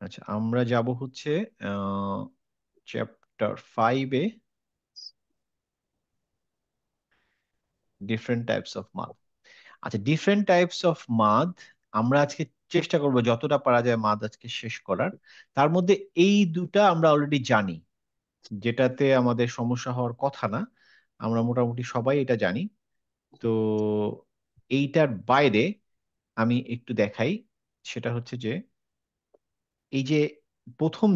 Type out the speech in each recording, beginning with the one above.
আচ্ছা, আমরা যাব হচ্ছে চ্যাপ্টার 5-এ, ডিফারেন্ট টাইপস অফ মাদ। আচ্ছা, ডিফারেন্ট টাইপস অফ মাদ আমরা আজকে চেষ্টা করব যতটা পারা যায় মাদ আজকে শেষ করার। তার মধ্যে এই দুটা আমরা অলরেডি জানি, যেটাতে আমাদের সমস্যা হওয়ার কথা না, আমরা মোটামুটি সবাই এটা জানি। তো এইটার বাইরে আমি একটু দেখাই, সেটা হচ্ছে যে এই যে প্রথম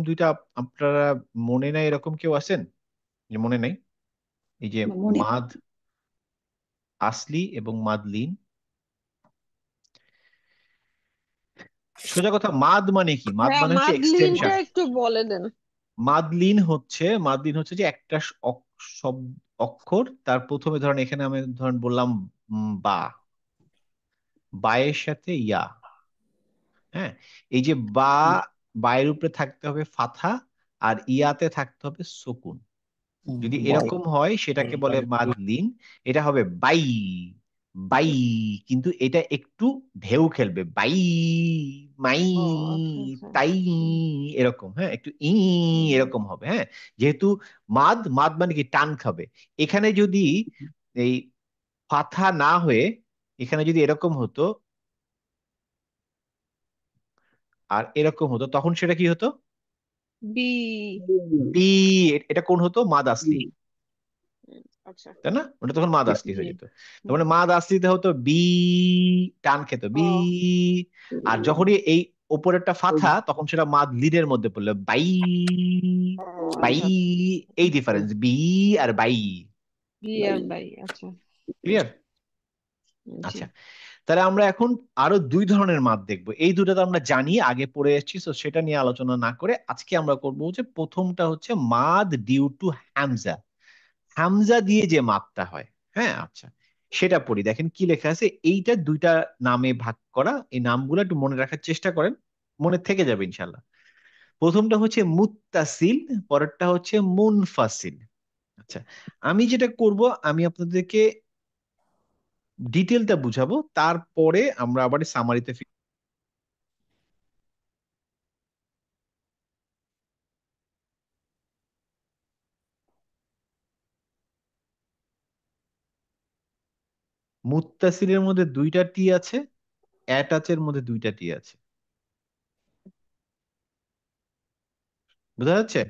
দুইটা আপনারা মনে নাই এরকম কেউ আছেন যে মনে নাই? এই যে মনে মাদ আসলি এবং মাদ লিন। সোজা কথা, মাদ মানে কি? মাদ হ্যাঁ, মানে হচ্ছে মাদলিনটা এক্সটেনশন। একটু বলে দেন। মাদলিন হচ্ছে যে একটা অক্ষর, তার প্রথমে ধরেন এখানে আমি ধরেন বললাম বা, বায়ের সাথে ইয়া। হ্যাঁ, এই যে বায়ের উপরে থাকতে হবে ফাথা, আর ইয়াতে থাকতে হবে সুকুন। যদি বাই। এরকম হয় সেটাকে বলে মাদলিন। এটা হবে বাই, বাই, কিন্তু এটা একটু ঢেউ খেলবে, বাই, মাই, ও আচ্ছা আচ্ছা। তাই, হুম, এরকম। হ্যাঁ, একটু হুম। এরকম হবে। হ্যাঁ, যেহেতু মাদ মাদ মানে কি টান খাবে। এখানে যদি এই ফাথা না হয়ে এখানে যদি এরকম হতো আর এরকম হতো, তখন সেটা কি হতো? বি। বি। এটা কোন হতো? মাদ আসলি। আচ্ছা। তাই না? ওটা তখন মাদ আসলি জি। হয়ে যেত। তার হুম। মানে মাদ আসলিতে হতো বি, টান খেত বি। ও আর যখনই এই ওপরেরটা ফাথা, তখন সেটা মাদ লিনের মধ্যে পড়লো, বাই, ও বাই। আচ্ছা আচ্ছা। এই ডিফারেন্স, বি আর বাই। বি আর বাই, আচ্ছা। ক্লিয়ার? জি। আচ্ছা, তাহলে আমরা এখন আরো দুই ধরনের মাদ দেখবো। এই দুটো তো আমরা জানি, আগে পড়ে এসেছি, তো সেটা নিয়ে আলোচনা না করে আজকে আমরা করবো যে প্রথমটা হচ্ছে মাদ ডিউ টু হ্যামজা। হামজা দিয়ে যে মাপটা হয়। হ্যাঁ, আচ্ছা, সেটা পড়ি। দেখেন কি লেখা আছে। এইটা দুইটা নামে ভাগ করা, এই নামগুলো একটু মনে রাখার চেষ্টা করেন, মনে থেকে যাবে ইনশাল্লাহ। প্রথমটা হচ্ছে মুত্তাসিল, পরেরটা হচ্ছে মুনফাসিল। আচ্ছা, আমি যেটা করব, আমি আপনাদেরকে ডিটেলটা বুঝাবো, তারপরে আমরা আবার সামারিতে মুত্তাসিলের মধ্যে দুইটা টি আছে, অ্যাটাচের মধ্যে দুইটা টি আছে। বোঝা যাচ্ছে?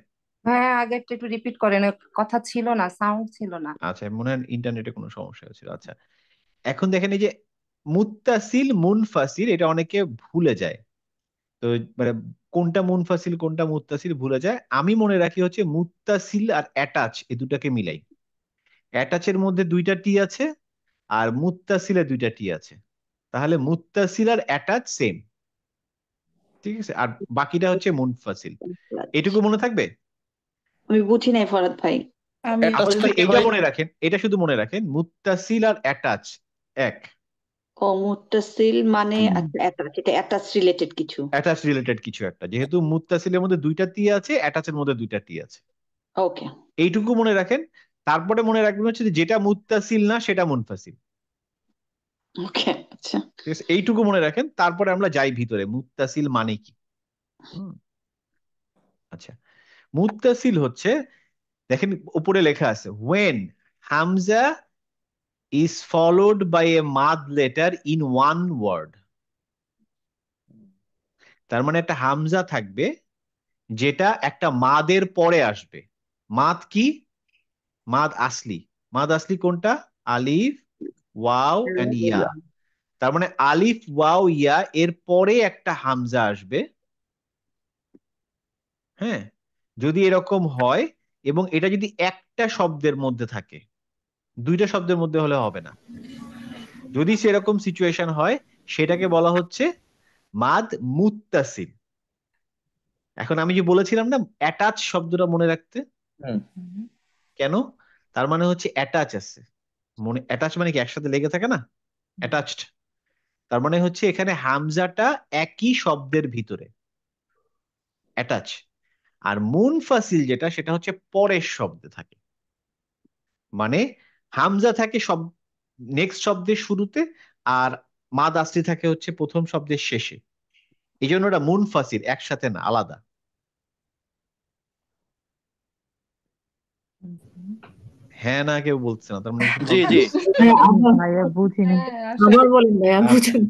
হ্যাঁ, আগেরটা একটু রিপিট করেন, কথা ছিল না, সাউন্ড ছিল না। আচ্ছা, মনে হয় ইন্টারনেটে কোনো সমস্যা হয়েছিল। আচ্ছা, এখন দেখেন এই যে মুত্তাসিল মুনফাসিল, এটা অনেকে ভুলে যায়। তো মানে কোনটা মুনফাসিল কোনটা মুত্তাসিল ভুলে যায়। আমি মনে রাখি হচ্ছে মুত্তাসিল আর অ্যাটাচ, এই দুটাকে মিলাই। অ্যাটাচের মধ্যে দুইটা টি আছে, আর মুত্তাসিলে দুইটা টি আছে। তাহলে মুত্তাসিল আর অ্যাটাচ সেম। ঠিক আছে, আর বাকিটা হচ্ছে মুনফাসিল। এটুকু মনে থাকবে। আমি বুঝি নাই ফরাদ ভাই। আমি আপনি শুধু অ্যাটাচটাকে এইটা ভাই, মনে রাখেন, এটা শুধু মনে রাখেন, মুত্তাসিল আর অ্যাটাচ এক। ও মুত্তাসিল মানে আচ্ছা অ্যাটাচ, এটা অ্যাটাচ রিলেটেড কিছু। অ্যাটাচ রিলেটেড কিছু একটা, যেহেতু মুত্তাসিলের মধ্যে দুইটা টি আছে, অ্যাটাচের মধ্যে দুইটা টি আছে। ওকে। এইটুকু মনে রাখেন। তারপরে মনে রাখবেন হচ্ছে যে যেটা মুত্তাসিল না সেটা মুনফাসিল। ওকে আচ্ছা। ঠিক আছে, এইটুকু মনে রাখেন, তারপরে আমরা যাই ভিতরে মুত্তাসিল মানে কি। হুম, আচ্ছা, মুত্তাসিল হচ্ছে, দেখেন উপরে লেখা আছে, when Hamza is followed by a mad letter in one word। তার মানে একটা হামজা থাকবে যেটা একটা মাদের পরে আসবে। মাদ কি? মাদ আসলি। মাদ আসলি কোনটা? আলিফ, ওয়াও এন্ড ইয়া। তার মানে আলিফ ওয়াও ইয়া এর পরে একটা হামজা আসবে। হ্যাঁ, যদি এরকম হয়, এবং এটা যদি একটা শব্দের মধ্যে থাকে, দুইটা শব্দের মধ্যে হলে হবে না। যদি সেরকম সিচুয়েশন হয়, সেটাকে বলা হচ্ছে মাদ মুত্তাসিল। এখন আমি যে বলেছিলাম না অ্যাটাচ শব্দটা মনে রাখতে, হুম, কেন? তার মানে হচ্ছে অ্যাটাচ আছে। মনে অ্যাটাচ মানে কি? একসাথে লেগে থাকে না, অ্যাটাচড। তার মানে হচ্ছে এখানে হামজাটা একই শব্দের ভিতরে অ্যাটাচ। আর মুনফাসিল যেটা, সেটা হচ্ছে পরের শব্দে থাকে। মানে হামজা থাকে সব নেক্সট শব্দের শুরুতে, আর মাদ আসলি থাকে হচ্ছে প্রথম শব্দের শেষে। এই জন্য ওটা মুনফাসিল, একসাথে না, আলাদা। হ্যাঁ না কেউ বলছে না, তার মানে একটু জি জি কনফিউজ। ভাইয়া বুঝিনি। হ্যাঁ আসলে আবার বলেন ভাইয়া, বুঝুন।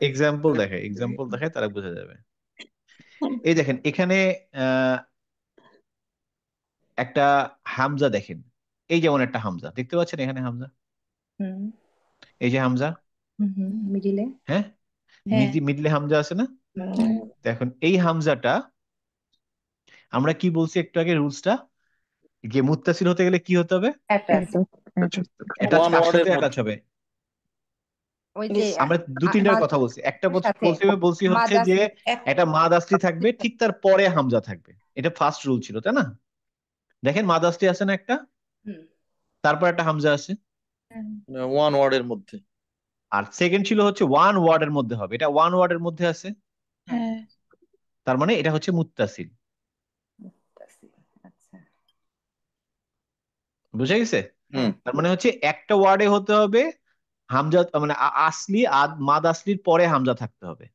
এক্সাম্পল দেখায় তারা বোঝা যাবে। এই দেখেন এখানে আহ, একটা হামজা দেখেন, এই যেমন একটা হামজা দেখতে পাচ্ছেন এখানে হামজা, হুম এই যে হামজা, হুম মিডিলে। হ্যাঁ, হ্যাঁ। মিডলে হামজা আছে না? হুম। দেখুন এই হামজাটা আমরা কি বলছি একটু আগে, রুলসটা যে মুত্তাসিল হতে গেলে কি হতে হবে? অ্যাটাচ। অ্যাটাচ ওয়ান কার ওয়ার্ডের সাথে অ্যাটাচ মধ্যে। হবে? ওই যে আমরা দু তিনটার মাদ কথা বলছি, একটা সাথে বলছি হচ্ছে মাদাস যে এক একটা মাদ আসলি থাকবে, ঠিক তার পরে হামজা থাকবে। এটা ফার্স্ট রুল ছিল, তাই না? দেখেন মাদ আসলি আছে না একটা, হুম। তারপর একটা হামজা আছে, ওয়ান ওয়ার্ডের মধ্যে। আর সেকেন্ড ছিল হচ্ছে ওয়ান ওয়ার্ডের মধ্যে হবে, এটা ওয়ান ওয়ার্ডের মধ্যে আছে, হ্যাঁ। তার মানে এটা হচ্ছে মুত্তাসিল। আচ্ছা। বুঝা গেছে? হুম তার মানে হচ্ছে একটা ওয়ার্ডে হতে হবে হামজা, মানে আসলি মাদ আসলির পরে হামজা থাকতে হবে।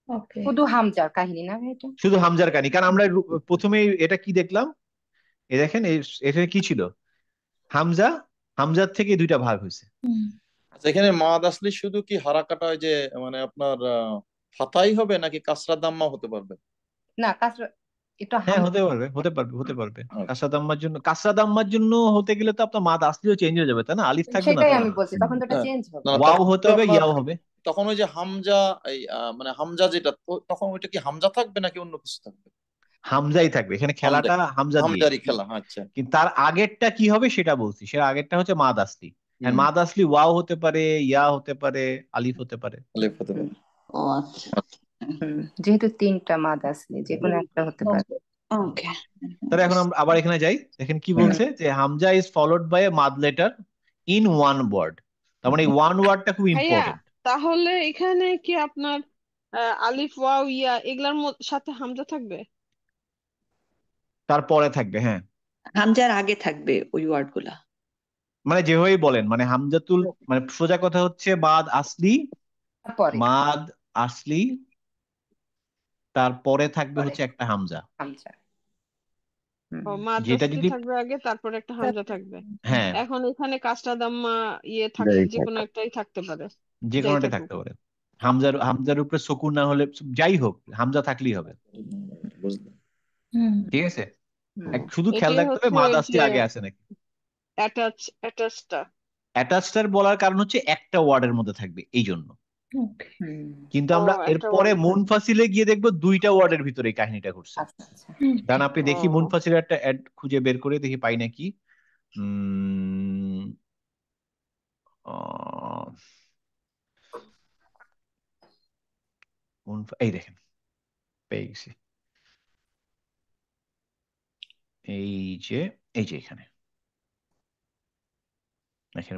ওকে। শুধু হামজার কাহিনী না ভাই এটা? শুধু হামজার কানি, কারণ আমরা প্রথমেই এটা কি দেখলাম, এই দেখেন এখানে কি ছিল, হামজা, হামজার থেকে দুইটা ভাগ হয়েছে। আচ্ছা, এখানে মাদ আসলি শুধু কি হারাকাটা ওই যে মানে আপনার ফাতাই হবে নাকি কাসরা দাম্মা হতে পারবে? না কাসরা একটু হ্যাঁ হাম হতে পারবে। কাসরা দাম্মার জন্য হতে গেলে তো আপনার মাদ আসলিও চেঞ্জ হয়ে যাবে, তাই না? আলিফ থাকবে না সেটাই তখন আমি আর। বলছি, তখন তো এটা হ্যাঁ। চেঞ্জ হবে। না না, ওয়াও তখন হতে তো হবে, আপনার ইয়াও হবে। তখন ওই যে হামজা এই মানে হামজা যেটা তখন ওইটা কি হামজা থাকবে নাকি অন্য কিছু থাকবে? হামজাই থাকবে, এখানে খেলাটা হামজা, হামজা দিয়ে। হামজারি খেলা, আচ্ছা। কিন্তু তার আগেরটা কি হবে সেটা বলছি, সেটা আগেরটা হচ্ছে মাদ আসলি। আর হুম, মাদ আসলি ওয়াও হতে পারে, ইয়া হতে পারে, আলিফ হতে পারে। আলিফ হতে পারে। ও আচ্ছা। যেহেতু তিনটা মাদ আসলে যে কোনো একটা হতে পারে। ওকে। তাহলে এখন আমরা আবার এখানে যাই, দেখেন কি হুম। বলছে, যে hamza is followed by a madd letter in one word. তার মানে এই ওয়ান ওয়ার্ডটা খুব ভাইয়া ইম্পর্টেন্ট। তাহলে এখানে কি আপনার আলিফ ওয়াও ইয়া এগুলার সাথে হামজা থাকবে? তারপরে থাকবে, হ্যাঁ, হামজার আগে থাকবে ওই ওয়ার্ড গুলা। মানে যেভাবেই বলেন, মানে হামজাতুল, মানে সোজা কথা হচ্ছে মাদ আসলি, পরে মাদ আসলি, তারপরে থাকবে পরে হচ্ছে একটা হামজা। হামজা। ও মাদ যেটা আসলি যদি, থাকবে আগে, তারপর একটা হামজা থাকবে। হ্যাঁ, এখন এখানে কাসরা দাম্মা ইয়ে যে কোনো একটাই থাকতে পারে, যে যাই কোনোটা থাকুক। থাকতে পারে। হামজার উপরে সুকুন না হলে, যাই হোক হামজা থাকলেই হবে। বুঝলাম। ঠিক আছে, শুধু খেয়াল এটাই রাখতে হবে হচ্ছে মাদ ওই আসলি যে আগে আছে নাকি। অ্যাটাচটা। অ্যাটাচটার বলার কারণ হচ্ছে একটা ওয়ার্ডের মধ্যে থাকবে এই জন্য, কিন্তু ও আমরা একটা এরপরে ওয়ার্ড। মুনফাসিলে গিয়ে দেখবো দুইটা ওয়ার্ডের ভিতরে এই কাহিনীটা ঘটছে। আচ্ছা আচ্ছা। কারণ আপনি দেখি ও মুনফাসিলের একটা অ্যাড খুঁজে বের করে দেখি পাই নাকি। উম আহ, এই দেখেন পেয়ে গেছি, এই যে, এই যে এখানে দেখেন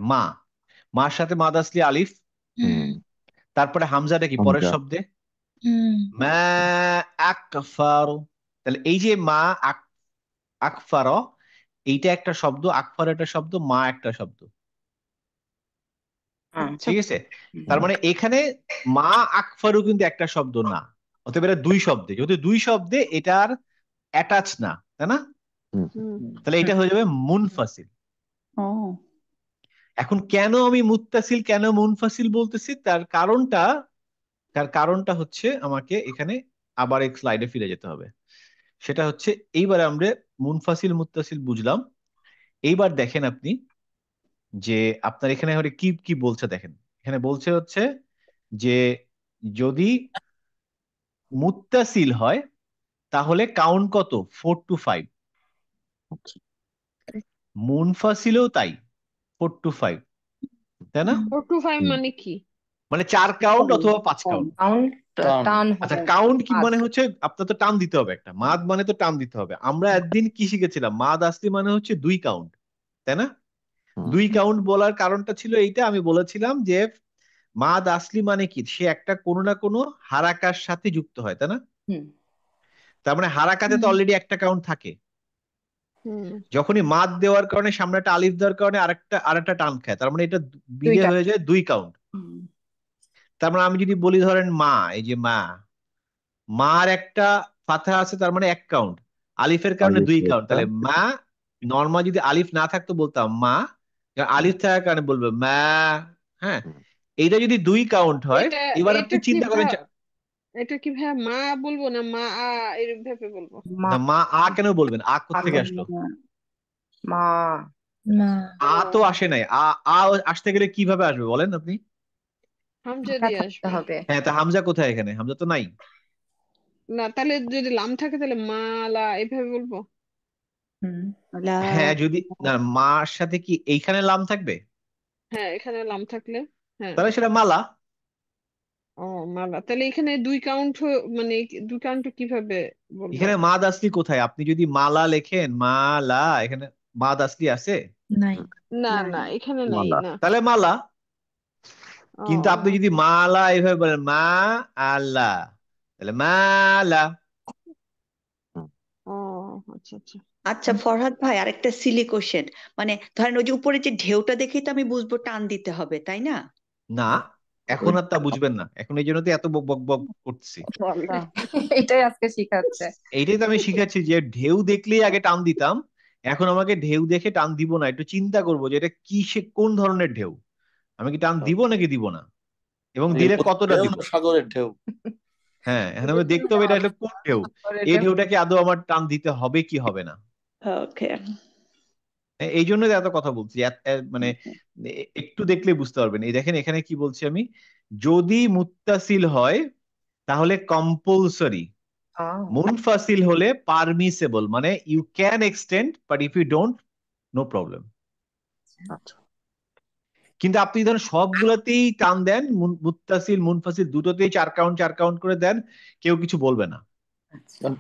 মার সাথে মাদ আসলি আলিফ, তারপরে হামজাটা কি পরের শব্দে, মা আকফারু। তাহলে এই যে আকফার, এইটা একটা শব্দ, আকফার একটা শব্দ, মা একটা শব্দ। আচ্ছা। ঠিক আছে, তার মানে এখানে মা আকফারু কিন্তু একটা শব্দ না, অতএব এটা দুই শব্দে, যেহেতু দুই শব্দে এটার অ্যাটাচ না, তাই না? হুম। তাহলে এটা হয়ে যাবে মুনফাসিল। ও এখন কেন আমি মুত্তাসিল কেন মুনফাসিল বলতেছি, তার কারণটা হচ্ছে আমাকে এখানে আবার এক স্লাইডে ফিরে যেতে হবে। সেটা হচ্ছে, এইবারে আমরা মুনফাসিল মুত্তাসিল বুঝলাম। এইবার দেখেন আপনি যে আপনার এখানে কি কি বলছে, দেখেন এখানে বলছে হচ্ছে যে যদি মুত্তাসিল হয় তাহলে কাউন্ট কত, 4 to 5। মুনফাসিলেও তাই, 4 to 5, তাই না? 4 to 5 মানে কি? মানে 4 কাউন্ট অথবা 5 কাউন্ট। কাউন্ট টান। টান আচ্ছা, হবে। কাউন্ট কি মাদ। মানে হচ্ছে আপনার তো টান দিতে হবে, একটা মাদ মানে তো টান দিতে হবে। আমরা একদিন কি শিখেছিলাম, মাদ আসলি মানে হচ্ছে 2 কাউন্ট, তাই না? 2 কাউন্ট বলার কারণটা ছিল এইটা, আমি বলেছিলাম যে মাদ আসলি মানে কি, সে একটা কোনো না কোনো হারাকার সাথে যুক্ত হয়, তাই না? হুম। তার মানে হারাকাতে তো অলরেডি একটা কাউন্ট থাকে, হুম যখনই মাদ দেওয়ার কারণে সামনে একটা আলিফ দেওয়ার কারণে আরেকটা টান খায়, তার মানে এটা বিদে দুইটা হয়ে যায় 2 কাউন্ট। তার মানে আমি যদি বলি ধরেন মা, এই যে মা, মার একটা ফাতহা আছে, তার মানে 1 কাউন্ট, আলিফের কারণে 2 কাউন্ট। তাহলে মা, নর্মাল যদি আলিফ না থাকতো বলতাম মা, আলিফ থাকার কারণে বলবো মা। হ্যাঁ, এইটা যদি 2 কাউন্ট হয়, এটা এবার আপনি এটা কি চিন্তা করেন এটা কি ভাইয়া মা বলবো না মা এরকম ভাবে বলবো? মা না, মা আ কেন বলবেন? আ কোত্থেকে আসলো? মা মা আ তো আসে নাই। আ আ আসতে গেলে কিভাবে আসবে বলেন আপনি? হামজা হামজা দিয়ে থাকতে আসবে। হবে। হ্যাঁ, তা হামজা কোথায় এখানে? হামজা তো নাই। না তাহলে যদি লাম থাকে তাহলে মালা এইভাবে বলবো। লা হ্যাঁ, যদি না মার সাথে কি এইখানে লাম থাকবে, হ্যাঁ এখানে লাম থাকলে হ্যাঁ। তাহলে সেটা মালা। ও মালা, তাহলে এখানে 2 কাউন্ট মানে 2 কাউন্ট কিভাবে বলবো? এখানে মাদ আসলি কোথায়? আপনি যদি মালা লেখেন, মালা, এখানে মাদ আসলি আছে? নাই না নাই না এখানে নাই মালা। না। তাহলে মালা। কিন্তু আপনি ও যদি মালা এইভাবে বলেন, মা আল্লাহ, তাহলে মালা। ও আচ্ছা আচ্ছা। আচ্ছা ফরহাদ ভাই, আরেকটা সিলি কোশ্চেন, মানে ধরেন ওই যে উপরে যে ঢেউটা দেখেই তো আমি বুঝবো টান দিতে হবে, তাই না? না, এখন আর তা বুঝবেন না, এখন এই জন্য তো এত বক বক বক করছি। আল্লাহ। এটাই আজকে শিখাচ্ছে। এইটাই তো আমি শিখাচ্ছি যে ঢেউ দেখলেই আগে টান দিতাম, এখন আমাকে ঢেউ দেখে টান দিব না, একটু চিন্তা করবো যে এটা কি, সে কোন ধরনের ঢেউ, আমি কি টান দিব নাকি দিব না, এবং দিলে নদীর কতটা ঢেউ দিব। না সাগরের ঢেউ? হ্যাঁ, এখন আমি দেখতে হবে এটা আসলে কোন ঢেউ, এই ঢেউটাকে আদৌ আমার টান দিতে হবে কি হবে না। ওকে। এই জন্য এত কথা বলছি, মানে একটু দেখলে বুঝতে পারবেন। এই দেখেন এখানে কি বলছি আমি, যদি মুত্তাসিল হয় তাহলে কম্পালসরি, মুনফাসিল হলে পারমিসেবল, মানে you can extend but if you don't, no problem. আচ্ছা। কিন্তু আপনি ধরেন সবগুলোতেই টান দেন, মুত্তাসিল মুনফাসিল দুটোতেই 4 কাউন্ট 4 কাউন্ট করে দেন, কেউ কিছু বলবে না।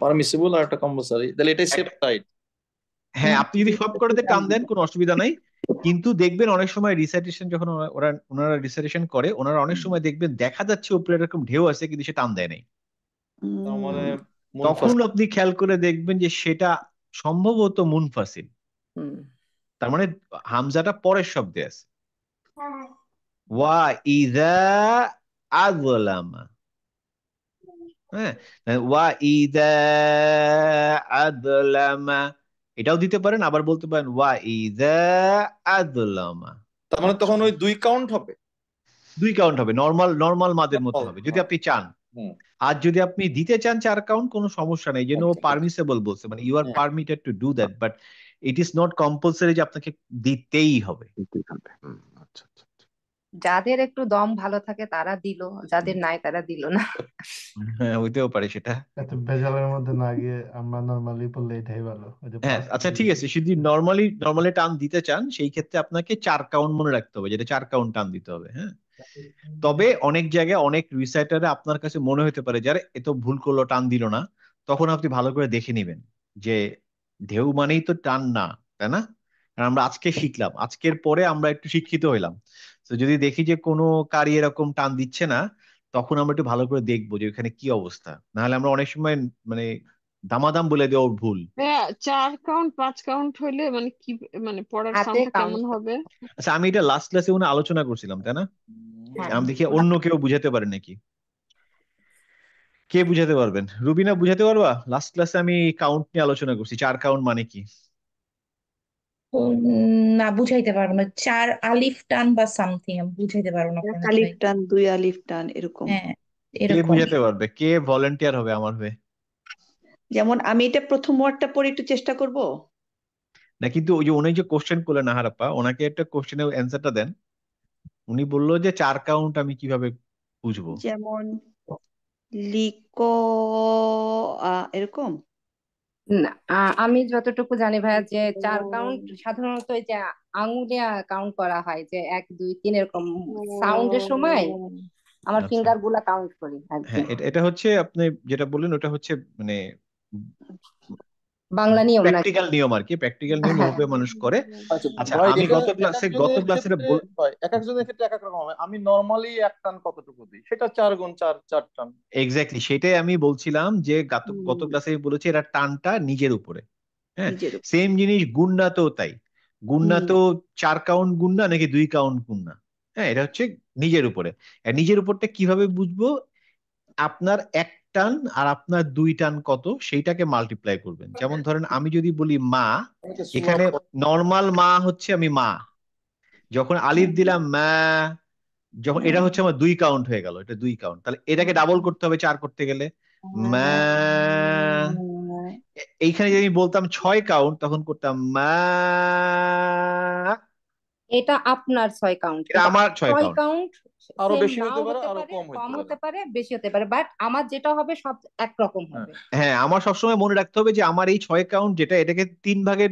পারমিসিবল আর একটা কম্পালসরি, তাহলে এটাই সেফ সাইড। হ্যাঁ, আপনি যদি সব কটাতে টান দেন কোনো অসুবিধা নাই, কিন্তু দেখবেন অনেক সময় রিসাইটেশন যখন ওনারা রিসাইটেশন করে, ওনারা অনেক সময় দেখবেন দেখা যাচ্ছে উপরে এরকম ঢেউ আছে কিন্তু সে টান দেয় নাই। তার মানে তখন মুনফাসিল। আপনি খেয়াল করে দেখবেন যে সেটা সম্ভবত মুনফাসিল, তার মানে হামজাটা পরের শব্দে আছে। ওয়া ইযা আযলামা, হ্যাঁ, ওয়া ইযা আযলামা, এটাও দিতে পারেন, আবার বলতে পারেন ওয়া ইযা আযলামা। তার মানে তখন ওই 2 কাউন্ট হবে। 2 কাউন্ট হবে, নর্মাল নর্মাল মাদের মতো নরমাল। হবে যদি আপনি চান। হুম। আর যদি আপনি দিতে চান 4 কাউন্ট, কোনো সমস্যা নেই, যেন ও আচ্ছা, পারমিসেবল বলছে, মানে you are hmm. Permitted to do that, but it is not compulsory যে আপনাকে দিতেই হবে। আচ্ছা আচ্ছা। যাদের একটু দম ভালো থাকে তারা দিল, যাদের নাই তারা দিল না। হ্যাঁ, হইতেও পারে সেটা। এত ভেজালের মধ্যে না গিয়ে আমরা নর্মালি পড়লে এটাই ভালো, ওই যে হ্যাঁ, 5 আচ্ছা থেকে ঠিক আছে, 20। যদি নর্মালি টান দিতে চান সেই ক্ষেত্রে আপনাকে 4 কাউন্ট মনে রাখতে হবে, যেটা 4 কাউন্ট টান দিতে হবে। হ্যাঁ, তবে অনেক জায়গায় অনেক রিসাইটারে আপনার কাছে মনে হতে পারে যারা এত ভুল করলো, টান দিল না, তখন আপনি ভালো করে দেখে নেবেন যে ঢেউ মানেই তো টান না, তাই না? কারণ আমরা আজকে শিখলাম, আজকের পরে আমরা একটু শিক্ষিত হইলাম। তো যদি দেখি যে কোনো কারি এরকম টান দিচ্ছে না, তখন আমরা একটু ভালো করে দেখবো যে ওখানে কি অবস্থা, নাহলে আমরা অনেক সময় মানে দামাদাম বলে দেওয়া ভুল। হ্যাঁ 4 কাউন্ট 5 কাউন্ট হইলে মানে কি, মানে পড়ার হাতে সাউন্ডটা কাউন্ট কেমন করতে হবে? হবে। আচ্ছা, আমি এটা লাস্ট ক্লাসে মনে হয় আলোচনা করছিলাম, তাই না? হ্যাঁ, আমি দেখি অন্য কেউ বুঝাতে পারে নাকি, কে বুঝাতে পারবেন? রুবিনা বুঝাতে পারবা? লাস্ট ক্লাসে আমি কাউন্ট নিয়ে আলোচনা করছি, 4 কাউন্ট মানে কি। না বুঝাইতে পারবো না, 4 আলিফ টান বা সামথিং আমি বুঝাইতে পারবো না 1 ফরহাদ আলিফ ভাই। টান 2 আলিফ টান এরকম। হ্যাঁ কে এরকম। বুঝাতে পারবে? কে ভলেন্টিয়ার হবে আমার হয়ে? যেমন আমি এটা প্রথম ওয়ার্ডটা পড়ে একটু চেষ্টা করব। না, কিন্তু ওই যে উনি যে কোশ্চেন করলেন আহারাপ্পা, ওনাকে একটা কোশ্চেনের অ্যান্সারটা দেন। উনি বললো যে 4 কাউন্ট আমি কিভাবে বুঝবো। যেমন লিকো এরকম। না, আমি যতটুকু জানি ভাইয়া যে 4 কাউন্ট সাধারণত ওই যে আঙুলে কাউন্ট করা হয়, যে 1 2 3 এরকম সাউন্ডের সময় আমার আচ্ছা, ফিঙ্গার গুলা কাউন্ট করি আর কি। হ্যাঁ, এটা হচ্ছে আপনি যেটা বললেন ওটা হচ্ছে মানে বাংলা নিয়ম নাকি? প্র্যাকটিক্যাল নিয়ম আর কি, প্র্যাকটিক্যাল নিয়ম হ্যাঁ। ওইভাবে মানুষ করে। আচ্ছা আচ্ছা, ভাই, আমি এখানে গত এক ক্লাসে একজনের ক্ষেত্রে ভাই, এক একজনের ক্ষেত্রে এক এক রকম হবে। আমি নর্মালি 1 টান কতটুকু দিই, সেটা 4 গুণ 4 4 টান। এক্স্যাক্টলি সেটাই আমি বলছিলাম যে গত ক্লাসে আমি বলেছি এটা টানটা নিজের উপরে। হ্যাঁ, নিজের উপর। সেম জিনিস গুণনাতেও তাই। গুণনাতেও 4 কাউন্ট গুণনা নাকি 2 কাউন্ট গুণনা, হ্যাঁ, এটা হচ্ছে নিজের উপরে। আর নিজের উপরটা কিভাবে বুঝবো? আপনার 1 টান আর আপনার 2 টান কত সেইটাকে মাল্টিপ্লাই করবেন। যেমন ধরেন আমি যদি বলি মা, এখানে নর্মাল মা হচ্ছে আমি মা, যখন আলিফ দিলাম মা, যখন এটা হচ্ছে আমার 2 কাউন্ট হয়ে গেল, এটা 2 কাউন্ট, তাহলে এটাকে ডাবল করতে হবে 4 করতে গেলে মা। এইখানে যদি আমি বলতাম 6 কাউন্ট, তখন করতাম মা। এটা আপনার 6 কাউন্ট, এটা কিন্তু আমার 6 6 কাউন্ট। কাউন্ট আরো সেম বেশি নাও হতে পারে, হতে আরো পারে, কম কম হতে হতে পারে। পারে, বেশি হতে পারে, বাট আমার যেটা হবে সব একরকম হ্যাঁ। হবে। হ্যাঁ, আমার সবসময় মনে রাখতে হবে যে আমার এই 6 কাউন্ট যেটা, এটাকে 3 ভাগের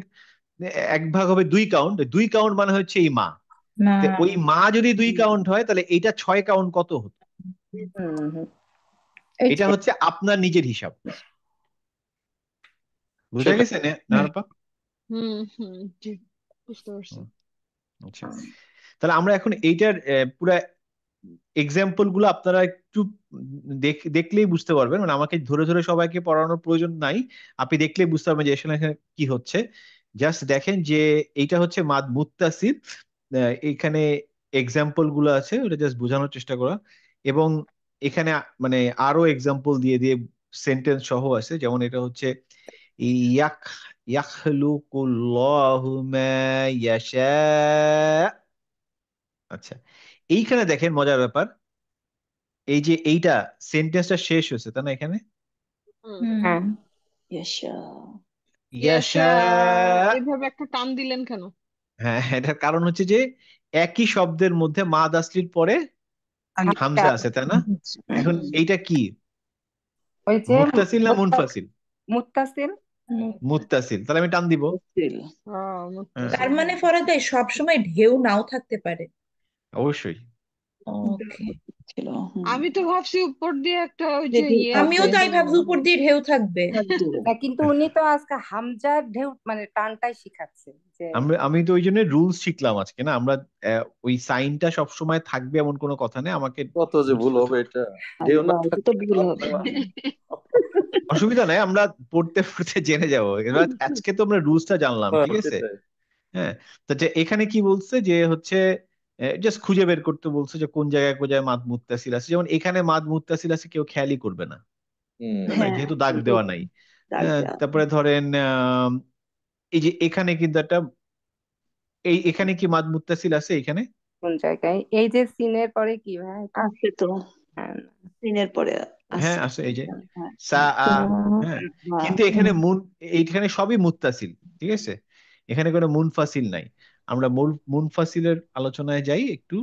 1 ভাগ হবে 2 কাউন্ট। 2 কাউন্ট মানে হচ্ছে এই মা। না, তো ওই মা যদি 2 কাউন্ট হয়, তাহলে এইটা 6 কাউন্ট কত হতো? হুম। এটা হচ্ছে আপনার নিজের হিসাব। বুঝা সেটা গেছে নারপা? জি, বুঝতে পারছি। আচ্ছা, তাহলে আমরা এখন এইটার পুরা এক্সাম্পল গুলো আপনারা একটু দেখলেই বুঝতে পারবেন, মানে আমাকে ধরে ধরে সবাইকে পড়ানোর প্রয়োজন নাই, আপনি দেখলেই বুঝতে পারবেন যে আসলে এখানে কি হচ্ছে। জাস্ট দেখেন যে এইটা হচ্ছে মাদ মুত্তাসিল, এখানে এক্সাম্পল গুলো আছে, ওটা জাস্ট বোঝানোর চেষ্টা করা। এবং এখানে মানে আরো এক্সাম্পল দিয়ে দিয়ে সেন্টেন্স সহ আছে, যেমন এটা হচ্ছে ইয়াক ইয়াখলুকুল্লাহু মা ইয়াশা। আচ্ছা, এইখানে দেখেন মজার ব্যাপার, এই যে এইটা সেন্টেন্সটা শেষ হয়েছে তাই না এখানে, হ্যাঁ, ইয়াশা। ইয়াশা। এভাবে একটা টান দিলেন কেন? হ্যাঁ, এটার কারণ হচ্ছে যে একই শব্দের মধ্যে মাদ আসলির পরে হামজা আছে তাই না। এখন এইটা কি, ওই যে মুত্তাসিল না মুনফাসিল? মুত্তাসিল। মুত্তাসিল, তাহলে আমি টান দিব। হ্যাঁ, তার মানে ফরাদ ভাই সবসময় ঢেউ নাও থাকতে পারে। অবশ্যই। ওকে, ছিল। আমি তো ভাবছি উপর দিয়ে একটা ওই যে ইয়ে আমিও আছে। তাই ভাবছি উপর দিয়ে ঢেউ থাকবে। কিন্তু উনি তো আজকে হামজার ঢেউ মানে টানটাই শিখাচ্ছে যে আমি আমি তো ওই জন্য রুলস শিখলাম আজকে না। আমরা ওই সাইনটা সব সময় থাকবে এমন কোনো কথা নেই, আমাকে কত যে ভুল হবে এটা, ঢেউ না আল্লাহ, এটা তো ভুল হবে। অসুবিধা নাই, আমরা পড়তে পড়তে জেনে যাবো। এবার আজকে তো আমরা রুলসটা জানলাম, ঠিক আছে। সেটাই। হ্যাঁ, তো যে এখানে কি বলছে যে হচ্ছে জাস্ট খুঁজে বের করতে বলছে যে কোন জায়গায় কোথায় মাদ মুত্তাসিল আছে। যেমন এখানে মাদ মুত্তাসিল আছে, কেউ খেয়ালই করবে না, তাই না, হ্যাঁ, যেহেতু দাগ দেওয়া নাই। দাগ দেওয়া। তারপরে ধরেন এই যে এখানে কিন্তু একটা, এখানে কি মাদ মুত্তাসিল আছে এখানে? কোন জায়গায় এই যে সিনের পরে কি ভাই এটা? আছে তো, হ্যাঁ, দিনের পরে হ্যাঁ আছে। আছে, এই যে হ্যাঁ, সা আ। হ্যাঁ, হ্যাঁ, হ্যাঁ। কিন্তু এখানে এইখানে সবই মুত্তাসিল, ঠিক আছে, এখানে কোনো মুনফাসিল নাই। আমরা মুনফাসিলের আলোচনায় যাই একটু।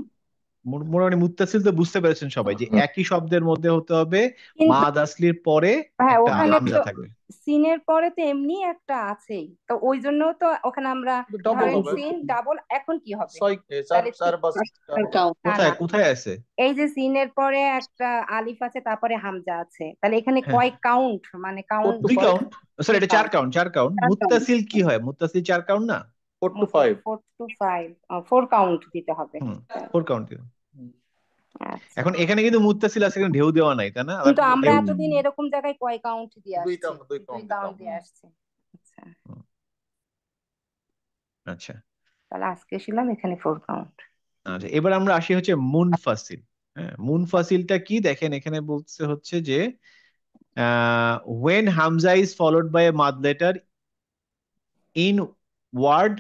মোটামুটি মুত্তাসিল তো বুঝতে পেরেছেন সবাই, যে একই শব্দের মধ্যে হতে হবে কিন্তু মাদ আসলির পরে হ্যাঁ একটা ওখানে হামজা তো থাকবে। সিনের পরে তো এমনি একটা আছেই, তো ওই জন্য তো ওখানে আমরা ডাবল ধরেন হবে, সিন ডাবল, এখন কি হবে 6 4 তাহলে 4 5 আর count। না কোথায় না, কোথায় আছে? এই যে সিনের পরে একটা আলিফ আছে, তারপরে হামজা আছে, তাহলে এখানে হ্যাঁ, কয় কাউন্ট, মানে 4 কাউন্ট to 2 5, কাউন্ট, সরি এটা 4 কাউন্ট, 4 কাউন্ট। 4 count। মুত্তাসিল কি হয়? মুত্তাসিল 4 কাউন্ট না? 4 to 5। 4 to 5, 4 কাউন্ট দিতে হবে। 4 কাউন্ট। আচ্ছা, এখন এখানে কিন্তু মুত্তাসিল আছে, কিন্তু ঢেউ দেওয়া নাই তাই না, আবার কিন্তু কিন্তু আমরা ঢেউ। এতদিন এরকম জায়গায় কয় কাউন্ট দিয়ে 2 আসছি? কাউন্ট 2 দুই কাউন্ট কাউন্ট দিতাম। দিয়ে আসছি। আচ্ছা, হুম, আচ্ছা। তাহলে আজকে ছিলাম এখানে 4 কাউন্ট। আচ্ছা, এবার আমরা আসি হচ্ছে মুনফাসিল। হ্যাঁ, মুনফাসিলটা কি দেখেন, এখানে বলছে হচ্ছে যে when hamza is followed by a mad letter in word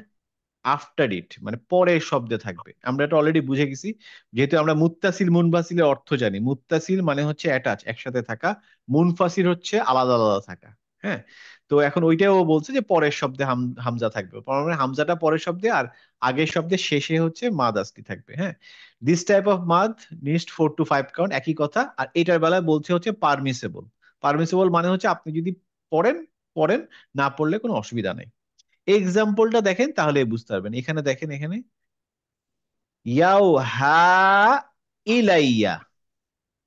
after it, মানে পরের শব্দে থাকবে। আমরা এটা অলরেডি বুঝে গেছি, যেহেতু আমরা মুত্তাসিল মুনফাসিলের অর্থ জানি। মুত্তাসিল মানে হচ্ছে অ্যাটাচ, একসাথে থাকা। মুনফাসিল হচ্ছে আলাদা আলাদা থাকা। হ্যাঁ, তো এখন ওইটাও বলছে যে পরের শব্দে হামজা থাকবে, মানে হামজাটা পরের শব্দে আর আগের শব্দের শেষে হচ্ছে মাদ আসলি থাকবে। হ্যাঁ, this type of madd needs 4 to 5 count, একই কথা। আর এটার বেলায় বলছে হচ্ছে পারমিসেবল। পারমিসেবল মানে হচ্ছে আপনি যদি পড়েন পড়েন, না পড়লে কোনো অসুবিধা নেই। এক্সাম্পলটা দেখেন তাহলে বুঝতে পারবেন। এখানে দেখেন, এখানে ইয়াও হা ইলাইয়া,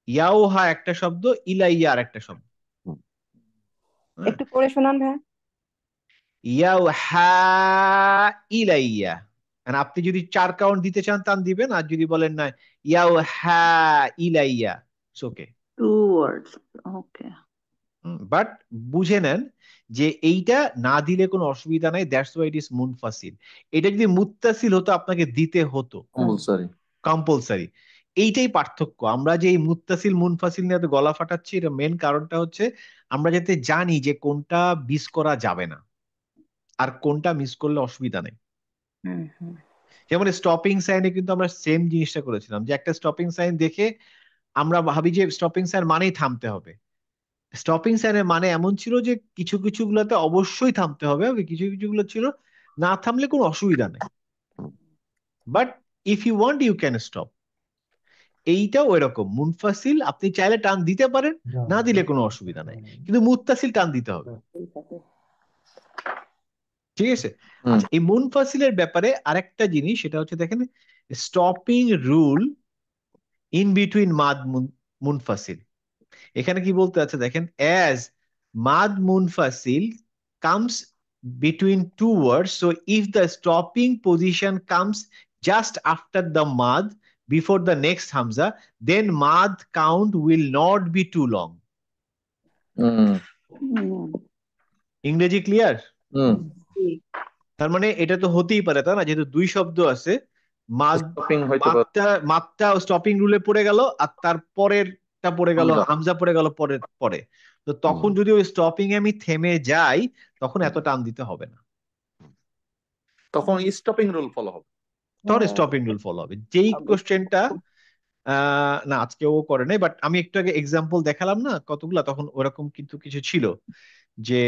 ইয়াও হা একটা শব্দ, ইলাইয়া আর একটা শব্দ। হ্যাঁ, একটু পড়ে শোনান ভাই। ইয়াও হা ইলাইয়া, আর আপনি যদি 4 কাউন্ট দিতে চান তান দিবেন, আর যদি বলেন না ইয়াও হা ইলাইয়া, ওকে। 2 words। ওকে। বাট বুঝে নেন যে এইটা না দিলে কোনো অসুবিধা নাই, দ্যাটস ওয়াই ইট ইজ মুনফাসিল। এটা যদি মুত্তাসিল হতো আপনাকে দিতে হতো কম্পালসারি। কম্পালসারি। এইটাই পার্থক্য। আমরা যে এই মুত্তাসিল মুনফাসিল নিয়ে এত গলা ফাটাচ্ছি, এটা মেন কারণটা হচ্ছে আমরা যাতে জানি যে কোনটা মিস করা যাবে না আর কোনটা মিস করলে অসুবিধা নেই। হুম হুম যেমন স্টপিং সাইনে কিন্তু আমরা সেম জিনিসটা করেছিলাম, যে একটা স্টপিং সাইন দেখে আমরা ভাবি যে স্টপিং সাইন মানেই থামতে হবে। স্টপিং সাইনের মানে এমন ছিল যে কিছু কিছু গুলোতে অবশ্যই থামতে হবে, আর কিছু কিছু গুলো ছিল না থামলে কোনো অসুবিধা নেই, but if you want you can stop. এইটাও এরকম, মুনফাসিল আপনি চাইলে টান দিতে পারেন, না দিলে কোনো অসুবিধা নাই, কিন্তু মুত্তাসিল টান দিতে হবে। ঠিক আছে। ঠিক আছে। হুম আচ্ছা, এই মুনফাসিলের ব্যাপারে আরেকটা জিনিস, সেটা হচ্ছে দেখেন stopping rule in between madd munfasil. এখানে কি বলতে আছে দেখেন, as madd munfasil comes between two words, so if the stopping position comes just after the mad before the next hamza, then mad count will not be too long. হুম ইংরেজি clear? হুম তার মানে এটা তো হতেই পারে, তাই না, যেহেতু দুই শব্দ আছে, মাদ স্টপিং হইতে পারে মাদটা স্টপিং রুলে পড়ে গেল আর তার পরেরটা পড়ে গেল, হামজা। হামজা পড়ে গেল পরের পরে, তো তখন যদি ওই স্টপিং এ আমি থেমে যাই তখন এত টান দিতে হবে না, তখন স্টপিং রুল ফলো হবে। তখন স্টপিং রুল ফলো হবে। যেই কোশ্চেনটা না আজকে ও করে নাই, বাট আমি একটু আগে এক্সাম্পল দেখালাম না কতগুলা, তখন ওরকম কিন্তু কিছু ছিল যে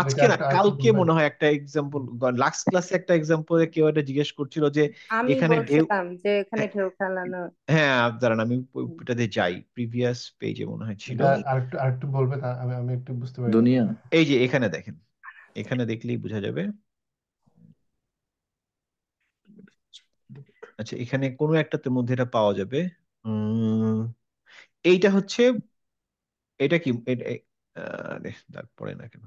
আজকে না কালকে মনে হয় একটা এক্সাম্পল, লাস্ট ক্লাসে একটা এক্সাম্পলে কেউ একটা জিজ্ঞেস করছিল যে আমি এখানে ঢেউ, বলছিলাম যে এখানে ঢেউ খেলানো। হ্যাঁ দাঁড়ান আমি ওটাতে যাই, প্রিভিয়াস পেজে মনে হয় ছিল। এটা আরেকটু বলবেন, আমি আমি একটু বুঝতে পারি দুনিয়া এই যে এখানে দেখেন, এখানে দেখলেই বোঝা যাবে। আচ্ছা, এখানে কোনো একটাতে মধ্যে এটা পাওয়া যাবে। এইটা হচ্ছে, এটা কি আরে দাগ পড়ে না কেন?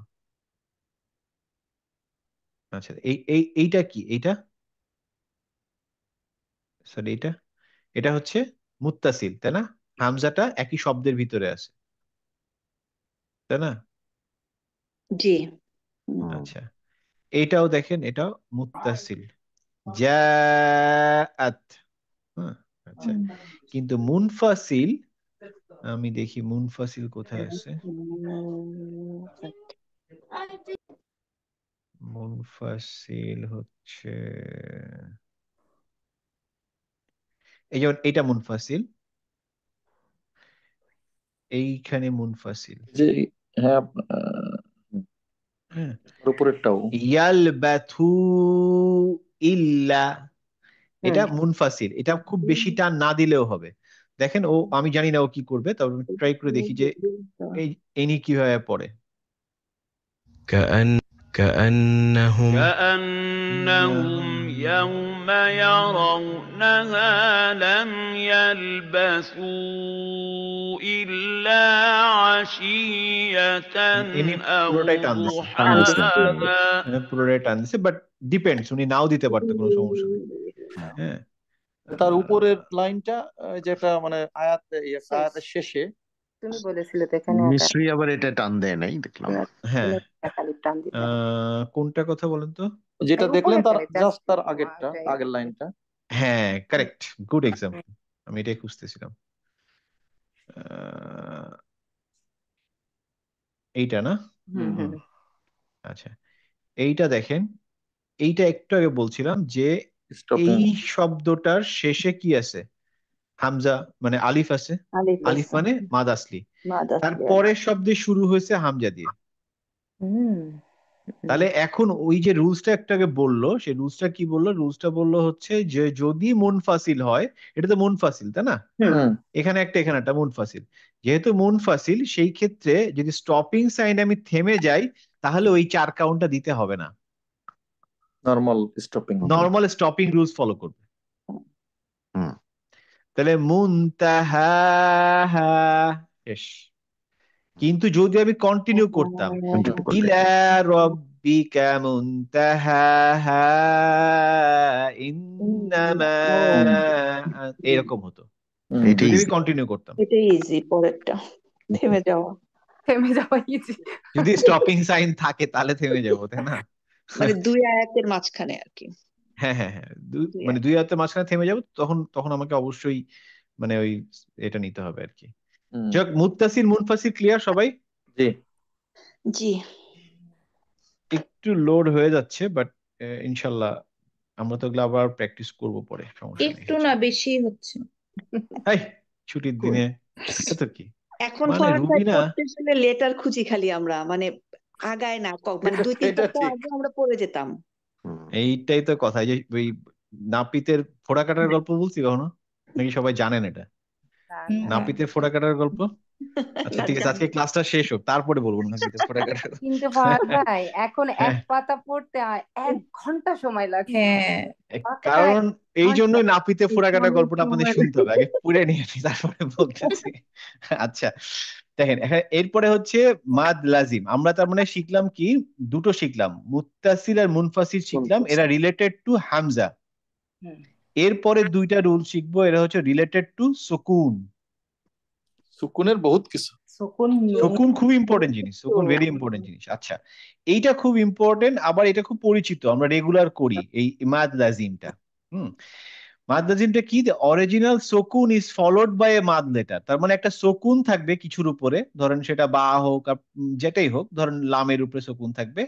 আচ্ছা, এইটা কি, এইটা সরি, এটা এটা হচ্ছে মুত্তাসিল, তাই না? হামজাটা একই শব্দের ভিতরে আছে, তাই না? জি। আচ্ছা, এইটাও দেখেন, এটাও মুত্তাসিল, জাআত। হ্যাঁ, আচ্ছা, কিন্তু মুনফাসিল, আমি দেখি মুনফাসিল কোথায় আছে। মুনফাসিল হচ্ছে এই যেমন এটা মুনফাসিল, এইখানে মুনফাসিল। যে হ্যাঁ হ্যাঁ, তার উপরেরটাও ইয়ালবাথু ইল্লা, এটা হুম মুনফাসিল, এটা খুব বেশি টান না দিলেও হবে। দেখেন ও, আমি জানি না ও কি করবে, তবে ট্রাই করে দেখি যে এই ইনি কিভাবে পড়ে। كأنهم يوم يرونها لم يلبثوا إلا عشية ইনি أو পুরোটাই টান দিছে, ضحاها পুরোটাই টান দিছে, বাট ডিপেন্ডস, উনি নাও দিতে পারতো, কোনো সমস্যা নেই। হ্যাঁ, তার উপরের লাইনটা যেটা মানে আয়াতের শেষে তুমি বলেছিলে তো এখানে মিশ্রি আবার এটা টান দেয় নাই দেখলাম। হ্যাঁ, একালি টান দিতে হবে। কোনটা কথা বলেন তো? যেটা এই দেখলেন তার উপরেরটায়, জাস্ট just তার আগের লাইনটা। হ্যাঁ কারেক্ট, গুড এক্সাম্পল, আমি এটাই খুঁজতেছিলাম। এইটা না? হুম হুম আচ্ছা, এইটা দেখেন, এইটা একটু আগে বলছিলাম যে স্টপিং এই শব্দটার শেষে কি আছে? হামজা, মানে আলিফ আছে। আলিফ মানে মাদ আসলি, তার পরের শব্দে শুরু হয়েছে হামজা দিয়ে। হুম তাহলে এখন ওই যে রুলসটা একটু আগে বললো, সেই রুলসটা কি বললো? রুলসটা বললো হচ্ছে যে যদি মুনফাসিল হয়, এটা তো মুনফাসিল তাই না, এখানে একটা মুনফাসিল, যেহেতু মুনফাসিল সেই ক্ষেত্রে যদি স্টপিং সাইন আমি থেমে যাই তাহলে ওই 4 কাউন্টটা দিতে হবে না, normal stopping normal stopping rules follow করবে। তাহলে মুনতাহা শেষ। কিন্তু যদি আমি কন্টিনিউ করতাম, ইলা রাব্বিকা মুনতাহাহা ইন্নামা, এরকম হতো যদি আমি কন্টিনিউ করতাম। এটাই ইজি, পরেরটা থেমে যাওয়া। থেমে যাওয়া ইজি। যদি স্টপিং সাইন থাকে তাহলে থেমে যাবো, তাই না? মানে দুই আয়াতের মাঝখানে আর কি। হ্যাঁ হ্যাঁ হ্যাঁ, দুই মানে আয়াত। দুই হাতের মাঝখানে থেমে যাবো, তখন তখন আমাকে অবশ্যই মানে ওই এটা নিতে হবে আর কি। হুম, যাক, মুত্তাসির মুনফাসির ক্লিয়ার সবাই? জি। জি। একটু লোড হয়ে যাচ্ছে, বাট ইনশাল্লাহ আমরা তো এগুলো আবার প্র্যাকটিস করব পরে, সমস্যা নেই। একটু না, বেশি হচ্ছে। হাই, ছুটির Cool. দিনে এত কি, এখন মানে পড়াটা রুবিনা পড়তে গেলে লেটার খুঁজি খালি আমরা, মানে আগায় না, মানে এটা 2-3 এটা সপ্তাহ ঠিক। আগে আমরা পড়ে যেতাম। এইটাই তো কথা। এই যে ওই নাপিতের ফোড়া কাটার গল্প বলছি কখনো নাকি সবাই জানেন এটা? না হুম, না, নাপিতের ফোড়া কাটার গল্প? আচ্ছা না ঠিক আছে, জানি আজকে ক্লাসটা শেষ হোক তারপরে বলবো নাপিতের ফোড়া কাটার গল্প। কিন্তু ফাহাদ ভাই এখন এক হ্যাঁ, পাতা পড়তে 1 ঘন্টা সময় লাগছে। হ্যাঁ, মাত্র এক কারণ এই ঘন্টা জন্যই নাপিতে ফোড়া কাটার অনেক গল্পটা আপনাদের সময় শুনতে হবে, আগে পড়ে নিয়ে আসি তারপরে বলতেছি। আচ্ছা, দেখেন এখানে এরপরে হচ্ছে মাদ লাজিম। আমরা তার মানে শিখলাম কি, দুটো শিখলাম, মুত্তাসিল আর মুনফাসিল শিখলাম, এরা রিলেটেড টু হামজা। হুম, এরপরে দুইটা রুল শিখবো, এরা হচ্ছে রিলেটেড টু সুকুন। সুকুনের বহুত কিছু। সুকুন সুকুন খুব ইম্পর্টেন্ট জিনিস, সুকুন ভেরি ইম্পর্টেন্ট জিনিস। আচ্ছা, এইটা খুব ইম্পর্টেন্ট, আবার এটা খুব পরিচিত, আমরা রেগুলার করি এই মাদ লাজিমটা। হুম, মাদ লাজিমটা কি, original sukun is followed by a madd letter. তার মানে একটা সুকুন থাকবে কিছুর উপরে, ধরেন সেটা বা হোক আর যেটাই হোক, ধরেন লামের উপরে সুকুন থাকবে,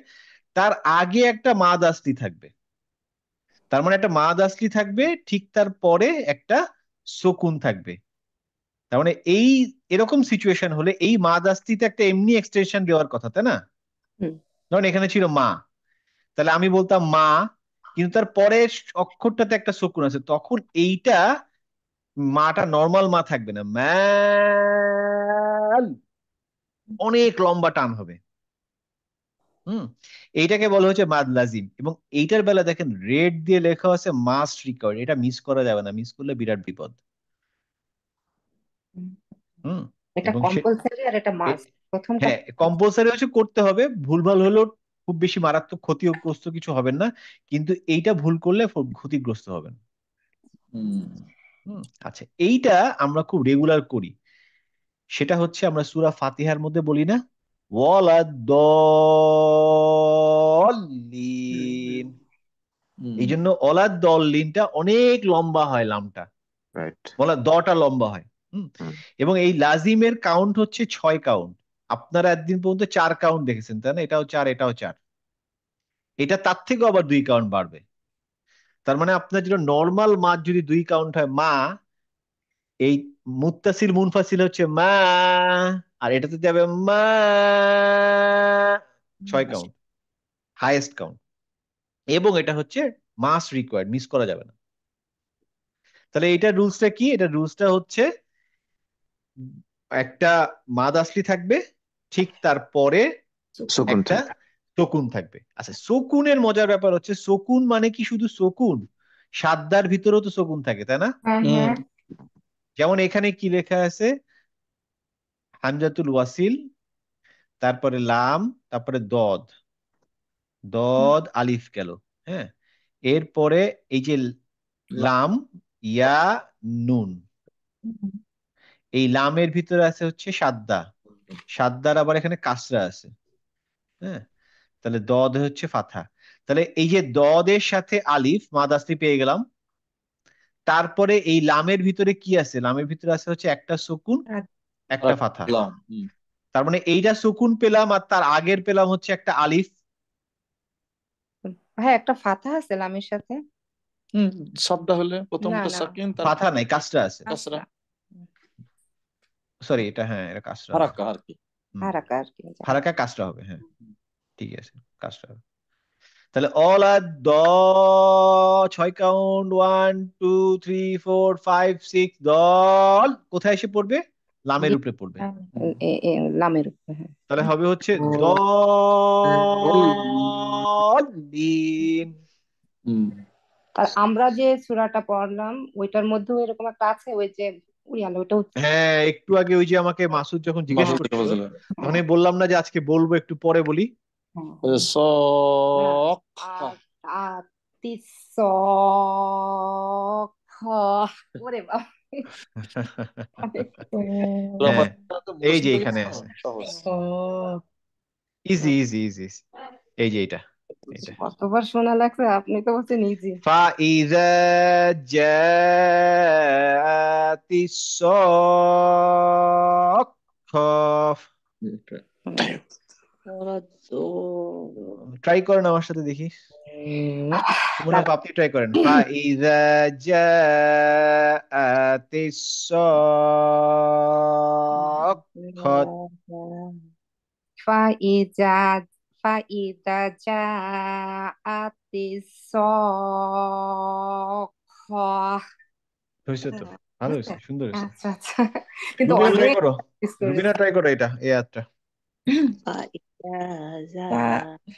তার আগে একটা মাদ আসলি থাকবে। তার মানে একটা মাদ আসলি থাকবে, ঠিক তার পরে একটা সুকুন থাকবে। তার মানে এই এরকম সিচুয়েশন হলে এই মা দাস্তিতে একটা এমনি এক্সটেনশন দেওয়ার কথা, তাই না? হুম, ধরুন এখানে ছিল মা, তাহলে আমি বলতাম মা, কিন্তু তার পরের অক্ষরটাতে একটা সুকুন আছে, তখন এইটা মাটা নর্মাল মা থাকবে না, ম্যাল, অনেক লম্বা টান হবে। হুম, এইটাকে বলা হচ্ছে মাদ লাজিম। এবং এইটার বেলা দেখেন রেড দিয়ে লেখা আছে মাস্ট রিকভার, এটা মিস করা যাবে না, মিস করলে বিরাট বিপদ। হুম। হুম, এটা এবং সে কম্পালসারি আর এটা মাস্ট, প্রথমটা হ্যাঁ কম্পালসারি হচ্ছে করতে হবে, ভুলভাল হলেও খুব বেশি মারাত্মক ক্ষতিগ্রস্ত কিছু হবেন না, কিন্তু এইটা ভুল করলে ক্ষতিগ্রস্ত হবেন। হুম, হুম, আচ্ছা, এইটা আমরা খুব রেগুলার করি, সেটা হচ্ছে আমরা সূরা ফাতিহার মধ্যে বলি না, ওয়ালাদ্দল্লিন। হুম, এই জন্য ওয়ালাদ্দল্লিনটা অনেক লম্বা হয়, লামটা রাইট। বলা দটা লম্বা হয়। হুম, এবং এই লাজিমের কাউন্ট হচ্ছে 6 কাউন্ট। আপনারা একদিন পর্যন্ত 4 কাউন্ট দেখেছেন, তাই না? এটাও 4, এটাও 4, এটা তার থেকেও আবার 2 কাউন্ট বাড়বে। তার মানে আপনার যেটা নর্মাল মাদ যদি 2 কাউন্ট হয় মা, এই মুত্তাসিল মুনফাসিল হচ্ছে মা, আর এটাতে যাবে মা, 6 কাউন্ট, হাইয়েস্ট কাউন্ট। এবং এটা হচ্ছে মাস রিকোয়ার্ড, মিস করা যাবে না। তাহলে এটা রুলসটা কি, এটা রুলসটা হচ্ছে একটা মাদ আসলি থাকবে, ঠিক তারপরে সুকুন একটা থাকবে। শকুন থাকবে। আচ্ছা, শকুনের মজার ব্যাপার হচ্ছে, শকুন মানে কি শুধু শকুন, সাদ্দার ভিতরেও তো শকুন থাকে, তাই না? হ্যাঁ হুম, হ্যাঁ যেমন এখানে কি লেখা আছে, হামজাতুল ওয়াসিল, তারপরে লাম, তারপরে দদ, দদ আলিফ গেল। হ্যাঁ, এরপরে এই যে লাম, ইয়া, নুন, এই লামের ভিতরে আছে হচ্ছে সাদ্দা, সাদ্দার আবার এখানে কাসরা আছে। হ্যাঁ, তাহলে দদ হচ্ছে ফাথা। তাহলে এই যে দদের সাথে আলিফ মাদাসলি পেয়ে গেলাম, তারপরে এই লামের ভিতরে কি আছে, লামের ভিতরে আছে হচ্ছে একটা সুকুন, একটা ফাথা। রাখলাম। হুম, তার মানে এইটা সুকুন পেলাম, আর তার আগের পেলাম হচ্ছে একটা আলিফ। ভাই, একটা ফাতা আছে লামের সাথে? হুম, সাদ্দা হলে না প্রথমটা না, সাকিন, তারপর ফাথা নাই, কাসরা আছে। কাসরা, কাসরা, সরি, এটা হ্যাঁ, এটা কাসরা আছে। হারাকা আর কি। হারাকা আর কি জানি। হারাকা কাসরা হবে, হ্যাঁ ঠিক আছে, কাসরা হবে। তাহলে অল আর দ, 6 কাউন্ট, 1 2 3 4 5 6, দল কোথায় এসে পড়বে, লামের উপরে পড়বে। লামের উপরে, হ্যাঁ। তাহলে হবে হচ্ছে দলিন। হুম, আর আমরা যে সূরাটা পড়লাম ওইটার মধ্যেও এরকম একটা আছে, ওই যে আলো ওটা হ্যাঁ, একটু আগে ওই যে আমাকে মাসুদ যখন জিজ্ঞেস মাসুদ থেকে করছিল, বুঝলেন। তখন আমি বললাম না যে আজকে বলবো, একটু পরে বলি। ওই যে সখা, ওরে বাবা, ও হ্যাঁ, রফাটা তো এই মুখস্থ যে হয়ে এখানে গেছে না, আছে, সহজ। ও ইজি ইজি ইজি, এই যে এটা এটা কতবার শোনা লাগছে, আপনি তো বলছেন ইজি। فإذا جاءت الصاخة ট্রাই করেন আমার সাথে দেখি, সুমন আপু আপনি ট্রাই করেন। فإذا جاءت الصاخة ফাইজা ফাইদা জাআতিস সাখ। হয়েছে তো, ভালো হয়েছে, সুন্দর হয়েছে। আচ্ছা আচ্ছা, কিন্তু রুবিনা ট্রাই অনেক করো, practice রুবিনা করেছি। ট্রাই করো এটা এই আয়াতটা।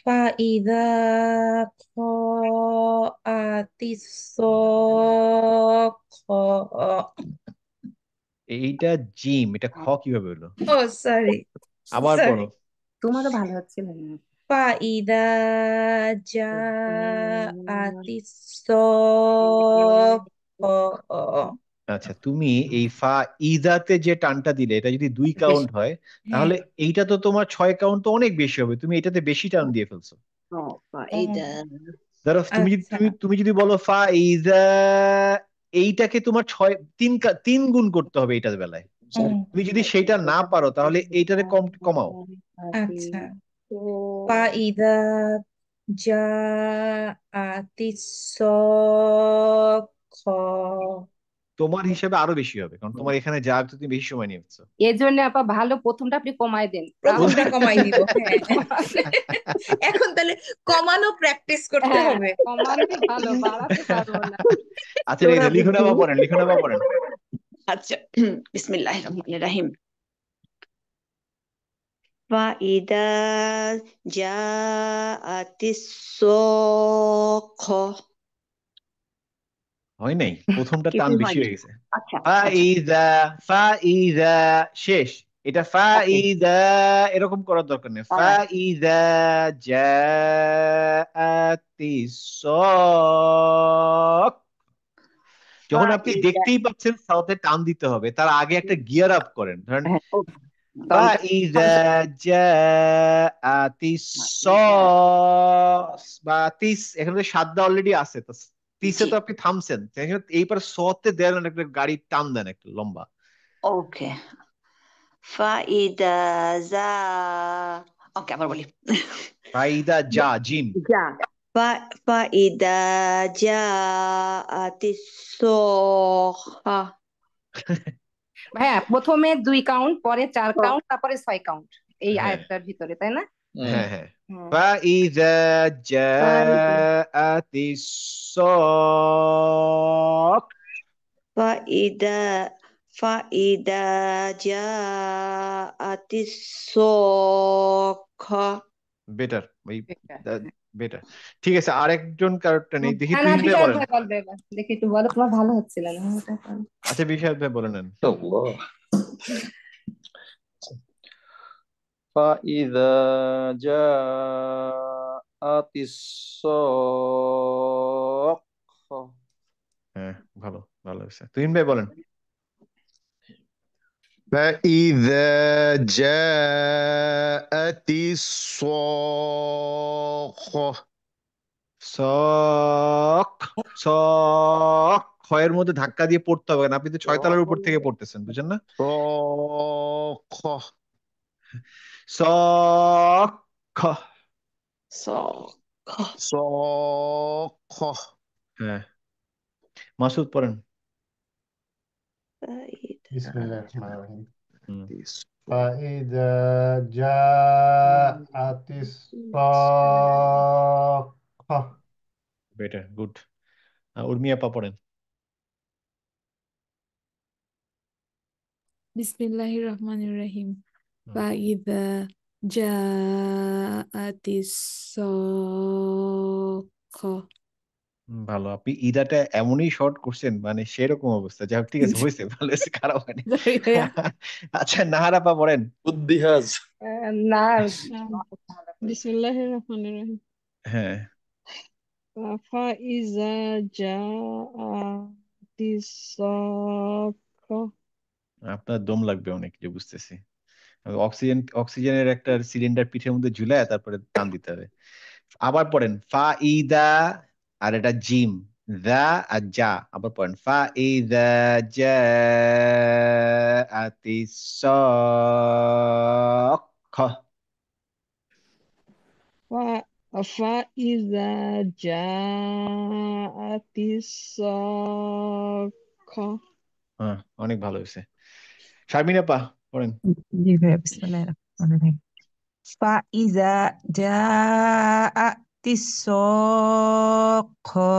فإذا قرأت الصاخة এইটা জিম, এটা খ কিভাবে হলো? ও সরি আবার সরি পড়ো। তোমারও ভালো হচ্ছিল না। فإذا جاءت الصاخة আচ্ছা, তুমি এই ফা ইদাতে যে টানটা দিলে, এটা যদি 2 কাউন্ট হয় হ্যাঁ তাহলে এইটা তো তোমার 6 কাউন্ট তো অনেক বেশি হবে, তুমি এটাতে বেশি টান দিয়ে ফেলছো। ও, ধরো তুমি যদি আচ্ছা তুমি যদি বলো ফা ইদা, এইটাকে তোমার 3 গুণ করতে হবে এইটার বেলায়। তুমি যদি সেইটা না পারো তাহলে এইটারে কমাও। আচ্ছা فإذا جاءت الصاخة তোমার হিসেবে আরো বেশি হবে, কারণ তোমার এখানে যা তুমি বেশি সময় নিয়েছো। এই জন্য আপা ভালো প্রথমটা আপনি কমায় দেন, প্রথমটা তাহলে কমাই দিব হ্যাঁ এখন তাহলে কমানো প্র্যাকটিস করতে হ্যাঁ হবে কমানোই ভালো, বাড়াতে পারবো না। আচ্ছা ঠিক আছে, লিখুন আবার পড়েন, লিখুন আবার পড়েন। আচ্ছা বিসমিল্লাহির রহমানির রহিম। فإذا جاءت الصاخة হয় নাই, প্রথমটা টান কিছুই বেশি হয়নি। হয়ে গেছে। আচ্ছা ফাইদা, ফাইদা শেষ, এটা ওকে ফাইদা এরকম করার দরকার নেই। অলরাইট ফাইদা জাআতিস সাখ, যখন আপনি ফাইদা দেখতেই পাচ্ছেন সাউথে টান দিতে হবে, তার আগে একটা গিয়ার আপ করেন। ধরেন কাউন্টার ফাইদা জাআতিস সাখ, বা তিস, এখানে তো সাদা অলরেডি আছে তো, তিসে জি তো আপনি থামছেন, এইবার সতে দেন একটা গাড়ি টান দেন একটা লম্বা। ওকে ফাইদা জা ওকে আবার বলি ফাইদা যা জিম, যা ফাইদা জাআতিস সাখা ভাইয়া প্রথমে 2 কাউন্ট, পরে 4 কাউন্ট, তারপরে 6 কাউন্ট, এই হ্যাঁ আয়াতটার ভিতরে, তাই না? হ্যাঁ হ্যাঁ। হুম। ফাইদা ফাইদা জাআতিস সাখ, ফাইদা ফাইদা জাআতিস সাখা বেটার, ওই বেকার। বেটার। ঠিক আছে, আরেকজন কারোরটা নেই, দেখি না না, তুহিন ভাই বিশাল বলেন। ভাই বলবে এবার, দেখি একটু বলো, তোমার ভালো হচ্ছিল না। আচ্ছা বিশাল ভাই বলে নেন। আল্লাহ। فإذا جاءت الصاخة হ্যাঁ, ভালো ভালো হয়েছে, তুহিন ভাই বলেন। فإذا جاءت الصاخة সক, সক ক্ষয়ের মধ্যে ধাক্কা দিয়ে পড়তে হবে না, আপনি তো 6 তলার উপর থেকে পড়তেছেন, বুঝেন না? صاخة সক খ, সাখা صاخة হ্যাঁ, মাসুদ পড়েন। বিসমিল্লাহির রহমানির রহিম হুম, فإذا جاءت الصاخة বেটার, গুড। উর্মিয়া পা পড়েন। বিসমিল্লাহির রহমানির রহিম হুম, ফাইদা জাআতিস সাখা ভালো, আপনি ইদাটা এমনই শর্ট করছেন মানে সেরকম অবস্থা, যাই হোক ঠিক আছে, হয়েছে, ভালো হয়েছে, খারাপ হয়নি। সরি ভাইয়া আচ্ছা নাহারা পা পড়েন। বুদ্ধিহাজ না, ভালো করে। বিসমিল্লাহির রহমানির রহিম। হ্যাঁ, ফাইজা জাআতিস আপনার দম লাগবে অনেক, যে বুঝতেছি। অক্সিজেনের একটা সিলিন্ডার পিঠের মধ্যে ঝুলায় তারপরে টান দিতে হবে। আবার পড়েন ফা ইদা, আর এটা জিম, দা আর যা। আবার পড়েন ফা ইদা জাআতি সাক্খ। فإذا جاءت الصاخة। হ্যাঁ, অনেক ভালো হয়েছে। শারমিন আপা পড়েন। জি ভাইয়া, বিসমিল্লাহির রহমানির রহিম। ফাইজা জাআতিস সাক্খা।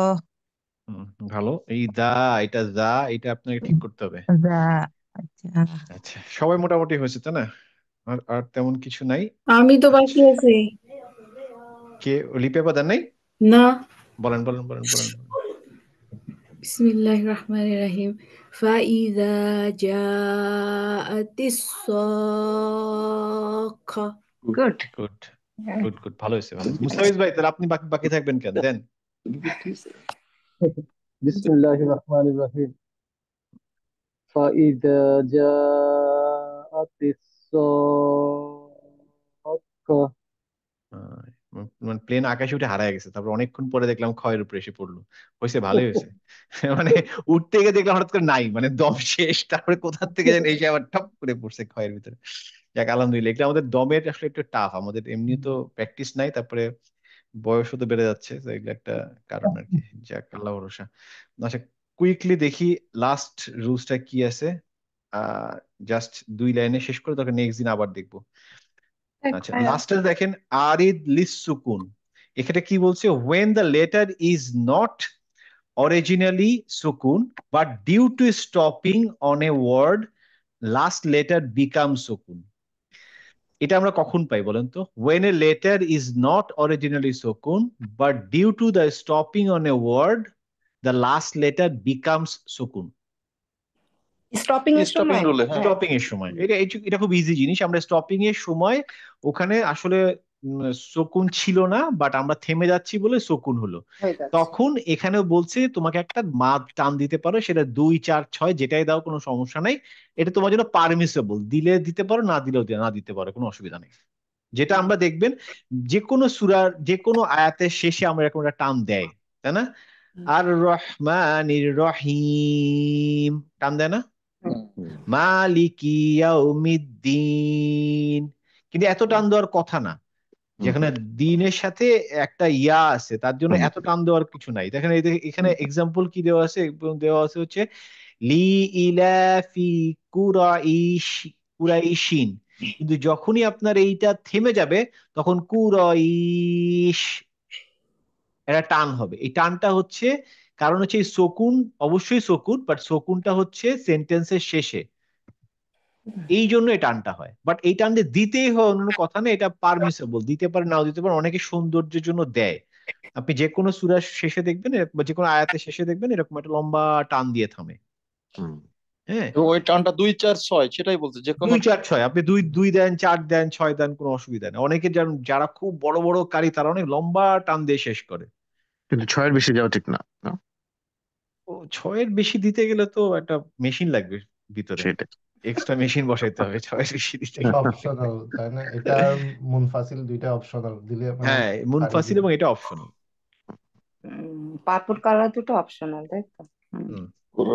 ভালো। এই দা, এটা যা, এটা আপনাকে ঠিক করতে হবে। যা, আচ্ছা। আচ্ছা, সবাই মোটামুটি হয়েছে তাই না? আর আর তেমন কিছু নাই। আমি তো বাকি আছি। কে লিপে পাদার নাই? না। বলেন বলেন বলেন বলেন। বিসমিল্লাহির রহমানির রহিম। ফাইযা জাআতিস সাক্খা। গুড। গুড গুড গুড, ভালো হয়েছে ভালো হয়েছে। মুস্তাফিজ ভাই, তাহলে আপনি বাকি বাকি থাকবেন কেন দেন? বিসমিল্লাহির রহমানির রহিম। ফাইদা জাআতিস সাক্কা। মানে প্লেন আকাশে উঠে হারায় গেছে, তারপর অনেকক্ষণ পরে দেখলাম খয়ের উপরে এসে পড়লো। হয়েছে, ভালোই হয়েছে। মানে উঠতে গিয়ে দেখলাম হঠাৎ করে নাই, মানে দম শেষ, তারপরে কোথা থেকে যেন এসে আবার ঠপ করে পড়ছে খয়ের ভিতরে। যাক আলহামদুলিল্লাহ। এটা আমাদের দমের আসলে একটু টাফ, আমাদের এমনি তো প্র্যাকটিস নাই, তারপরে বয়সও তো বেড়ে যাচ্ছে, তো এগুলো একটা কারণ আর কি। যাক, আল্লাহ ভরসা। আচ্ছা, কুইকলি দেখি লাস্ট রুলসটা কি আছে। জাস্ট 2 লাইনে শেষ করে তখন নেক্সট দিন আবার দেখবো। আচ্ছা, লাস্টে দেখেন আরিদ লিস সুকুন। এখানে কি বলছে? when the letter is not originally sukun but due to stopping on a word last letter becomes sukun. এটা আমরা কখন পাই বলেন তো? when a letter is not originally sukun but due to the stopping on a word the last letter becomes sukun. Stopping এর stopping সময়। রুলে, হ্যাঁ। Stopping এর সময় এটা খুব ইজি জিনিস। আমরা স্টপিং এর সময় ওখানে আসলে শকুন ছিল না, বাট আমরা থেমে যাচ্ছি বলে শকুন হলো। হয়ে যাচ্ছে। তখন এখানেও বলছে তোমাকে একটা মাদ টান দিতে পারো, সেটা 2, 4, 6 যেটাই দাও, কোনো সমস্যা নাই। এটা তোমার জন্য পারমিসেবল, দিলে দিতে পারো, না দিলেও না দিতে পারো, কোনো অসুবিধা নেই। যেটা আমরা দেখবেন যে কোনো সূরার যে কোনো আয়াতের শেষে আমরা এরকম একটা টান দেয়, তাই না? আর রহমানির রহিম টান দেয় না? মালিকি ইয়াউমিদ্দিন, কিন্তু এত টান দেওয়ার কথা না। যেখানে দিনের সাথে একটা ইয়া আছে, তার জন্য এত টান দেওয়ার কিছু নাই। দেখেন এখানে এক্সাম্পল কি দেওয়া আছে? দেওয়া আছে হচ্ছে লি ইলাফি কুরাইশিন, কিন্তু যখনই আপনার এইটা থেমে যাবে তখন কুরাইশ একটা টান হবে। এই টানটা হচ্ছে, কারণ হচ্ছে এই শকুন, অবশ্যই শকুন, বাট শকুনটা হচ্ছে সেন্টেন্সের শেষে, এই জন্য এই টানটা হয়। বাট এই টান দিয়ে দিতেই হয় অন্য কথা না, এটা পারমিসেবল, দিতে পারে নাও দিতে পারে, অনেকে সৌন্দর্যের জন্য দেয়। আপনি যে কোনো সূরার শেষে দেখবেন বা যে কোনো আয়াতের শেষে দেখবেন এরকম একটা লম্বা টান দিয়ে থামে। হ্যাঁ, এবং ওই টানটা 2, 4, 6 সেটাই বলছে, যে কোনো 2, 4, 6 আপনি 2, 2 দেন, 4 দেন, 6 দেন, কোনো অসুবিধা নেই। অনেকে যারা খুব বড় বড় কারি তারা অনেক লম্বা টান দিয়ে শেষ করে। কিন্তু 6-এর বেশি যাওয়া ঠিক না, না? ও 6-এর বেশি দিতে গেলে তো একটা মেশিন লাগবে ভিতরে, সেটাই। এক্সট্রা মেশিন বসাইতে হবে 6-এর বেশি দিতে গেলে। অপশনাল, তাই না? এটা আর মুনফাসিল দুইটা অপশনাল দিলে মানে হ্যাঁ, পারি মুনফাসিল দিবে। এবং এটা অপশনাল। পারপল কালার দুটো অপশনাল, তাই তো? পুরো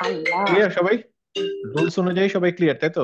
আল্লাহ। ক্লিয়ার সবাই? রুলস অনুযায়ী সবাই ক্লিয়ার, তাই তো?